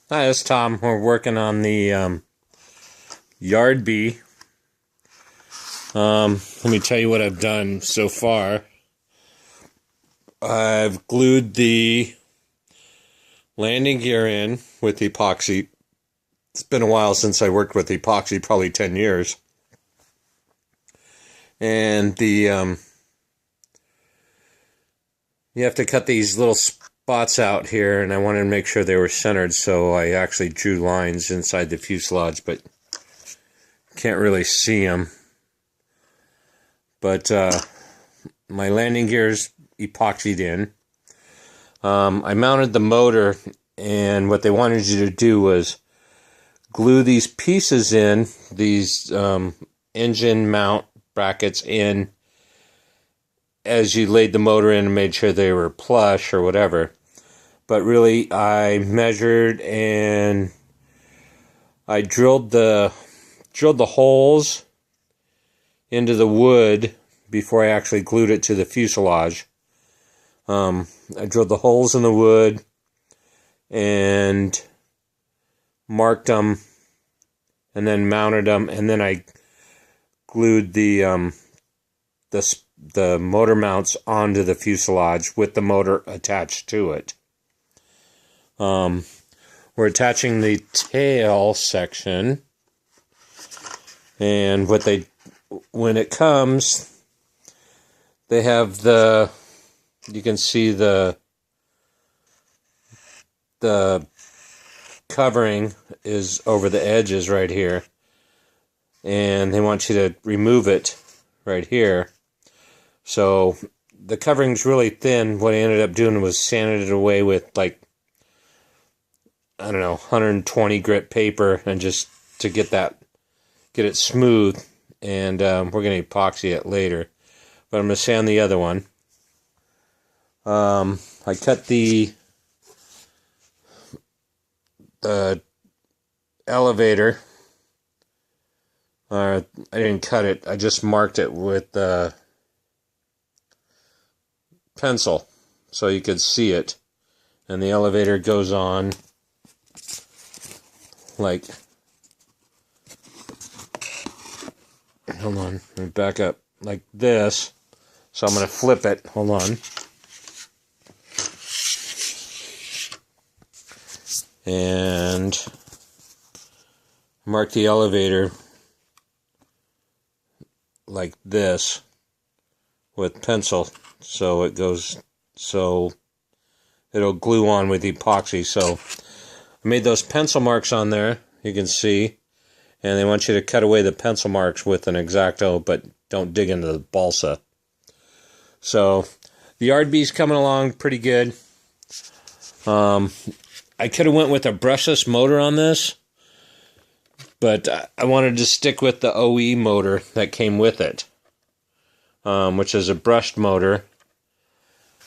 Hi, this is Tom. We're working on the yard bee. Let me tell you what I've done so far. I've glued the landing gear in with epoxy. It's been a while since I worked with epoxy, probably 10 years. And you have to cut these little spots out here, and I wanted to make sure they were centered, so I actually drew lines inside the fuselage, but can't really see them. But my landing gear's epoxied in. I mounted the motor, and what they wanted you to do was glue these pieces in, these engine mount brackets in, as you laid the motor in and made sure they were plush or whatever. But really, I measured and I drilled the holes into the wood before I actually glued it to the fuselage. I drilled the holes in the wood and marked them, and then mounted them, and then I glued the motor mounts onto the fuselage with the motor attached to it. We're attaching the tail section, and when it comes, they have you can see the covering is over the edges right here, and they want you to remove it right here. So the covering's really thin. What I ended up doing was sanding it away with, like, I don't know, 120 grit paper, and just to get it smooth. And we're going to epoxy it later, but I'm going to sand the other one. I cut the elevator. I didn't cut it. I just marked it with pencil so you could see it. And the elevator goes on like, hold on, let me back up, like this. So I'm going to flip it. Hold on. And mark the elevator like this with pencil, so it'll glue on with epoxy. So I made those pencil marks on there, you can see, and they want you to cut away the pencil marks with an X-Acto, but don't dig into the balsa. So the RB's coming along pretty good. I could have went with a brushless motor on this, but I wanted to stick with the OE motor that came with it, which is a brushed motor,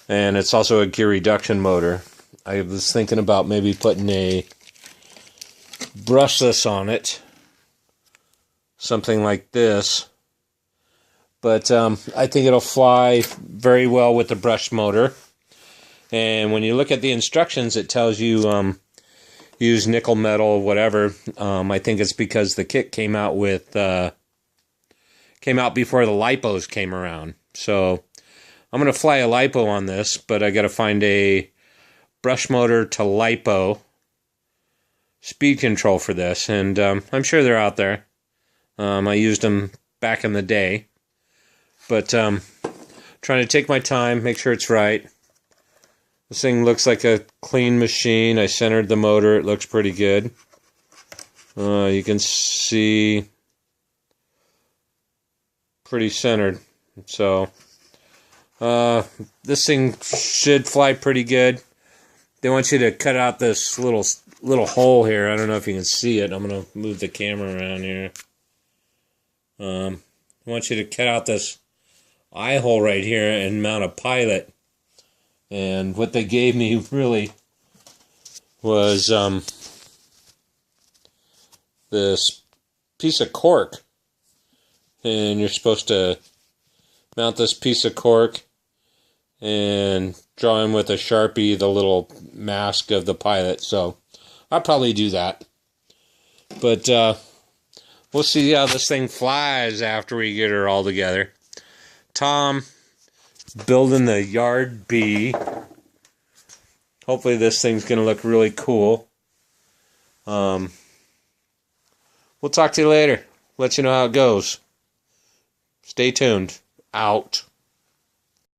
and it's also a gear reduction motor. I was thinking about maybe putting a brushless on it, something like this, but I think it'll fly very well with the brushed motor. And when you look at the instructions, it tells you use nickel metal, whatever. I think it's because the kit came out before the lipos came around. So I'm going to fly a lipo on this, but I got to find a brush motor to lipo speed control for this, and I'm sure they're out there. I used them back in the day, but trying to take my time, make sure it's right. This thing looks like a clean machine. I centered the motor. It looks pretty good. You can see pretty centered. So this thing should fly pretty good. They want you to cut out this little hole here. I don't know if you can see it. I'm going to move the camera around here. They want you to cut out this eye hole right here and mount a pilot. And what they gave me really was this piece of cork. And you're supposed to mount this piece of cork and draw in with a Sharpie the little mask of the pilot. So I'll probably do that. But we'll see how this thing flies after we get her all together. Tom building the Yard B. Hopefully this thing's going to look really cool. We'll talk to you later. Let you know how it goes. Stay tuned. Out.